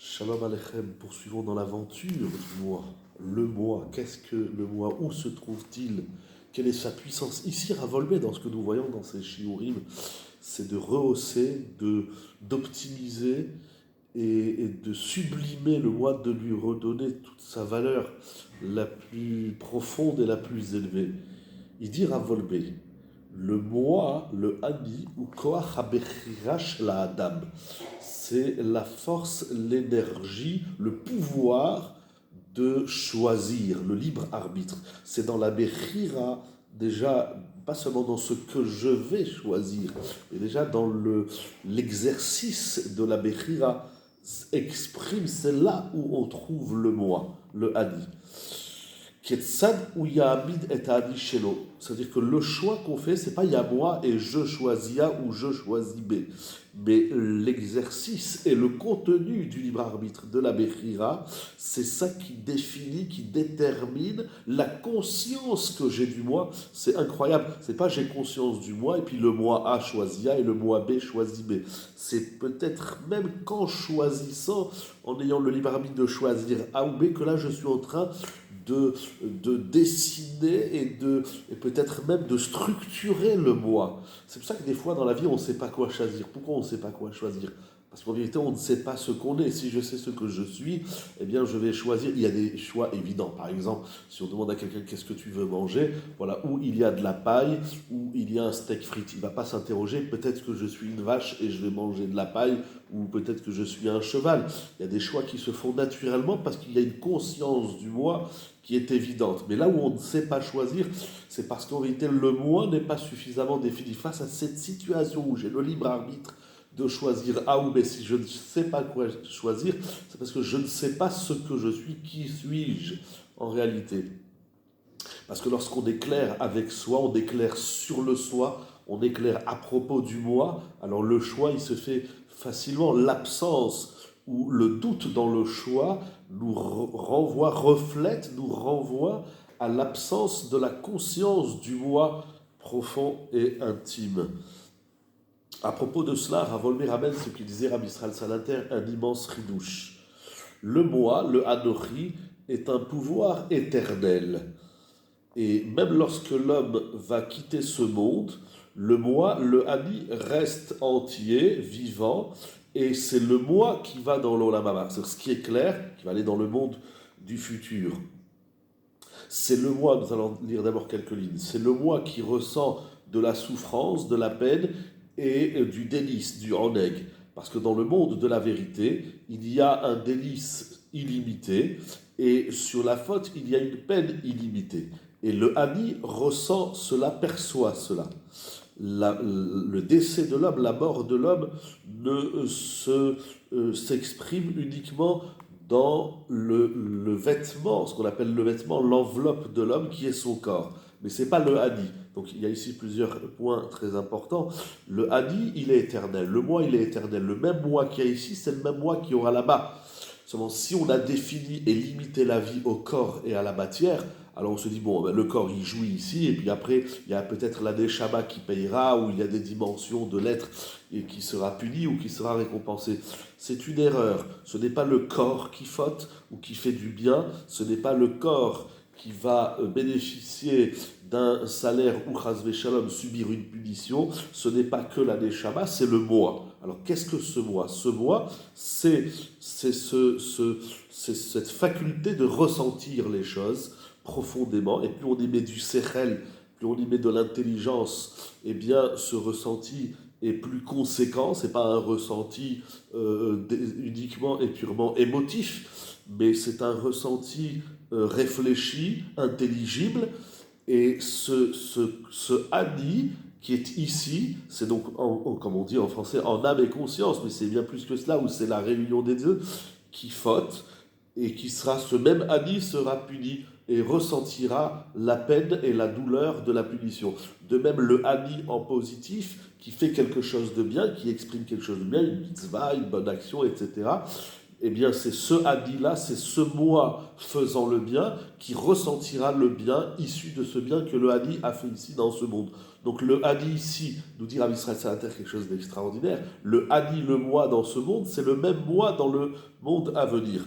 Shalom Aleichem, poursuivons dans l'aventure du moi. Le moi, qu'est-ce que le moi? Où se trouve-t-il? Quelle est sa puissance? Ici, Ravolbé, dans ce que nous voyons dans ces shiurim, c'est de rehausser, d'optimiser et de sublimer le moi, de lui redonner toute sa valeur la plus profonde et la plus élevée. Il dit Ravolbé, le moi, le ani, ou koach habechirash la adam, c'est la force, l'énergie, le pouvoir de choisir, le libre arbitre. C'est dans la bechira, déjà, pas seulement dans ce que je vais choisir, mais déjà dans l'exercice de la bechira exprime, c'est là où on trouve le moi, le ani. Ketsad ou Yahamid et Adi Shelo. C'est-à-dire que le choix qu'on fait, c'est pas il y a moi et je choisis A ou je choisis B. Mais l'exercice et le contenu du libre arbitre de la Bechira, c'est ça qui définit, qui détermine la conscience que j'ai du moi. C'est incroyable. C'est pas j'ai conscience du moi et puis le moi A choisit A et le moi B choisit B. C'est peut-être même qu'en choisissant, en ayant le libre arbitre de choisir A ou B, que là je suis en train de dessiner et peut-être même de structurer le moi. C'est pour ça que des fois dans la vie, on ne sait pas quoi choisir. Pourquoi on ne sait pas quoi choisir? Parce qu'en vérité, on ne sait pas ce qu'on est. Si je sais ce que je suis, eh bien, je vais choisir. Il y a des choix évidents. Par exemple, si on demande à quelqu'un qu'est-ce que tu veux manger, voilà, où il y a de la paille, où il y a un steak frites. Il ne va pas s'interroger, peut-être que je suis une vache et je vais manger de la paille, ou peut-être que je suis un cheval. Il y a des choix qui se font naturellement parce qu'il y a une conscience du moi qui est évidente. Mais là où on ne sait pas choisir, c'est parce qu'en réalité, le moi n'est pas suffisamment défini. Face à cette situation où j'ai le libre arbitre de choisir A ou B, si je ne sais pas quoi choisir, c'est parce que je ne sais pas ce que je suis, qui suis-je en réalité. Parce que lorsqu'on est clair avec soi, on est clair sur le soi, on est clair à propos du moi, alors le choix, il se fait facilement. L'absence ou le doute dans le choix nous renvoie, reflète, nous renvoie à l'absence de la conscience du moi profond et intime. À propos de cela, Ravolmer ramène ce qu'il disait Rabbi Israël Salanter, un immense ridouche. Le moi, le Anochi, est un pouvoir éternel. Et même lorsque l'homme va quitter ce monde, le moi, le Ani, reste entier, vivant, et c'est le moi qui va dans l'Olam Haba. C'est ce qui est clair, qui va aller dans le monde du futur. C'est le moi, nous allons lire d'abord quelques lignes, c'est le moi qui ressent de la souffrance, de la peine et du délice, du oneg. Parce que dans le monde de la vérité, il y a un délice illimité et sur la faute, il y a une peine illimitée. Et le Hani ressent cela, perçoit cela. Le décès de l'homme, la mort de l'homme s'exprime uniquement dans le vêtement, ce qu'on appelle le vêtement, l'enveloppe de l'homme qui est son corps. Mais ce n'est pas le Hani. Donc il y a ici plusieurs points très importants. Le Hani, il est éternel. Le moi, il est éternel. Le même moi qu'il y a ici, c'est le même moi qu'il y aura là-bas. Seulement, si on a défini et limité la vie au corps et à la matière, alors on se dit, bon, ben, le corps, il jouit ici, et puis après, il y a peut-être la Neshama qui payera, ou il y a des dimensions de l'être et qui sera puni ou qui sera récompensé. C'est une erreur. Ce n'est pas le corps qui faute ou qui fait du bien, ce n'est pas le corps qui va bénéficier d'un salaire ou chas shalom subir une punition, ce n'est pas que la neshama, c'est le moi. Alors qu'est-ce que ce moi? Ce moi, c'est cette faculté de ressentir les choses profondément, et plus on y met du sechel, plus on y met de l'intelligence, eh bien ce ressenti est plus conséquent, c'est pas un ressenti uniquement et purement émotif, mais c'est un ressenti réfléchi, intelligible, et ce Ani qui est ici, c'est donc, comme on dit en français, en âme et conscience, mais c'est bien plus que cela, où c'est la réunion des deux, qui faute, et qui sera, ce même Ani sera puni et ressentira la peine et la douleur de la punition. De même, le Ani en positif, qui fait quelque chose de bien, qui exprime quelque chose de bien, une mitzvah, une bonne action, etc., eh bien c'est ce Hadi-là, c'est ce moi faisant le bien qui ressentira le bien issu de ce bien que le Hadi a fait ici dans ce monde. Donc le Hadi ici, nous dit Rav Israël Salater quelque chose d'extraordinaire, le Hadi, le moi dans ce monde, c'est le même moi dans le monde à venir.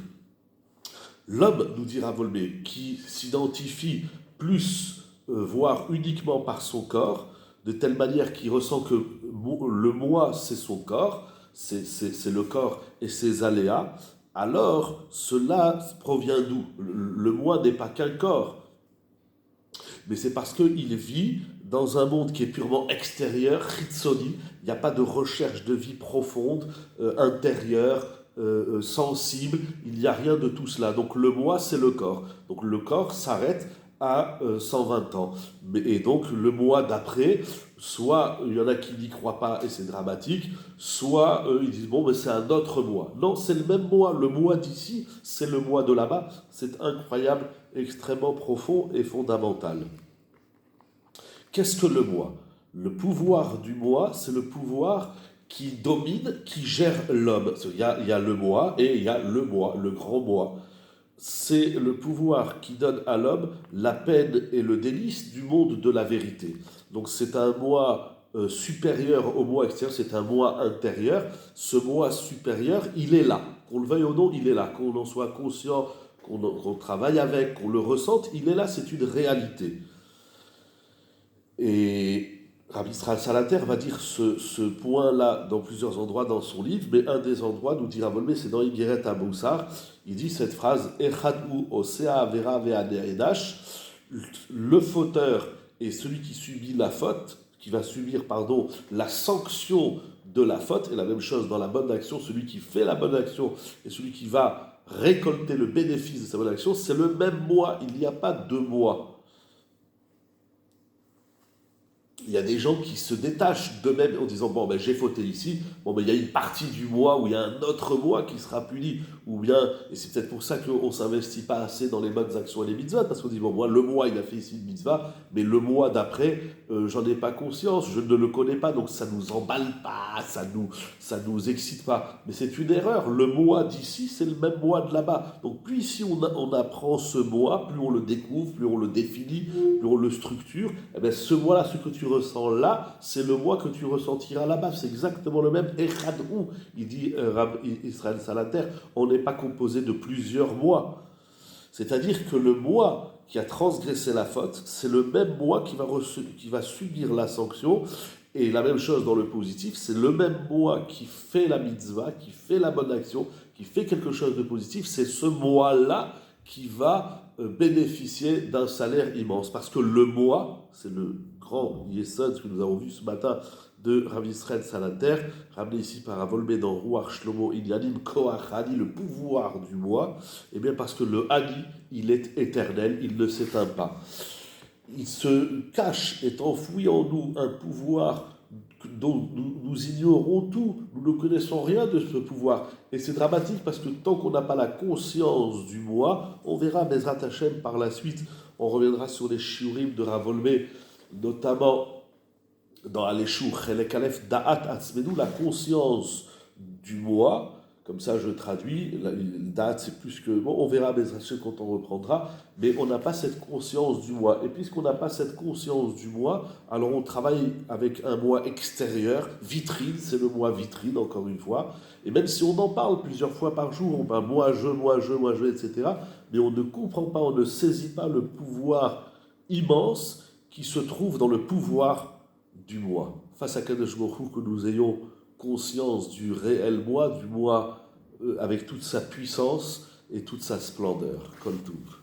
L'homme, nous dit Rav Wolbe, qui s'identifie plus, voire uniquement par son corps, de telle manière qu'il ressent que le moi, c'est son corps, c'est le corps et ses aléas, alors cela provient d'où? Le moi n'est pas qu'un corps, mais c'est parce qu'il vit dans un monde qui est purement extérieur, chitzoni, il n'y a pas de recherche de vie profonde, intérieure, sensible, il n'y a rien de tout cela. Donc le moi, c'est le corps. Donc le corps s'arrête à 120 ans. Et donc le mois d'après, soit il y en a qui n'y croient pas et c'est dramatique, soit ils disent bon mais c'est un autre mois. Non, c'est le même mois. Le mois d'ici, c'est le mois de là-bas. C'est incroyable, extrêmement profond et fondamental. Qu'est-ce que le moi? Le pouvoir du moi, c'est le pouvoir qui domine, qui gère l'homme. Il y a le moi et il y a le moi, le grand moi. C'est le pouvoir qui donne à l'homme la peine et le délice du monde de la vérité. Donc c'est un moi supérieur au moi extérieur, c'est un moi intérieur. Ce moi supérieur, il est là. Qu'on le veuille ou non, il est là. Qu'on en soit conscient, qu'on travaille avec, qu'on le ressente, il est là, c'est une réalité. Et Rabbi Israël Salater va dire ce point-là dans plusieurs endroits dans son livre, mais un des endroits, nous dit Rav Wolbe, c'est dans Igeret HaMoussar. Il dit cette phrase Echad hu osea avera ve'ane'edash, le fauteur et celui qui subit la faute, qui va subir, la sanction de la faute, et la même chose dans la bonne action, celui qui fait la bonne action et celui qui va récolter le bénéfice de sa bonne action, c'est le même moi, il n'y a pas deux moi. Il y a des gens qui se détachent d'eux-mêmes en disant bon ben j'ai fauté ici, bon ben il y a une partie du moi où il y a un autre moi qui sera puni, ou bien, et c'est peut-être pour ça qu'on ne s'investit pas assez dans les bonnes actions et les mitzvahs, parce qu'on dit bon moi le moi il a fait ici une mitzvah, mais le moi d'après j'en ai pas conscience, je ne le connais pas, donc ça nous emballe pas, ça nous excite pas, mais c'est une erreur, le moi d'ici c'est le même moi de là-bas, donc plus ici on apprend ce moi, plus on le découvre, plus on le définit, plus on le structure, et bien ce moi là, ce que tu ressens là, c'est le moi que tu ressentiras là-bas. C'est exactement le même. Echadou, il dit Rav Israël Salater, on n'est pas composé de plusieurs moi. C'est-à-dire que le moi qui a transgressé la faute, c'est le même moi qui va subir la sanction. Et la même chose dans le positif, c'est le même moi qui fait la mitzvah, qui fait la bonne action, qui fait quelque chose de positif. C'est ce moi-là qui va bénéficier d'un salaire immense. Parce que le moi, c'est le grand yesod que nous avons vu ce matin de Rav Israël Salater, ramené ici par Rav Wolbe dans Ruach Shlomo Inyanim Koach Hadi, le pouvoir du moi, et bien parce que le Hadi, il est éternel, il ne s'éteint pas. Il se cache, est enfoui en nous un pouvoir dont nous ignorons tout, nous ne connaissons rien de ce pouvoir. Et c'est dramatique parce que tant qu'on n'a pas la conscience du moi, on verra Bezrat Hashem par la suite, on reviendra sur les shiurim de Rav Wolbe, notamment dans Aleshur, Chelek Aleph, Da'at Atzmenu, la conscience du moi. Comme ça, je traduis. Da'at, c'est plus que. Bon, on verra Bezrat Hashem quand on reprendra, mais on n'a pas cette conscience du moi. Et puisqu'on n'a pas cette conscience du moi, alors on travaille avec un moi extérieur, vitrine, c'est le moi vitrine, encore une fois. Et même si on en parle plusieurs fois par jour, on parle moi, je, etc., mais on ne comprend pas, on ne saisit pas le pouvoir immense qui se trouve dans le pouvoir du moi. Face à Kadosh Baruch Hu, que nous ayons conscience du réel moi, du moi avec toute sa puissance et toute sa splendeur. Kol Tov.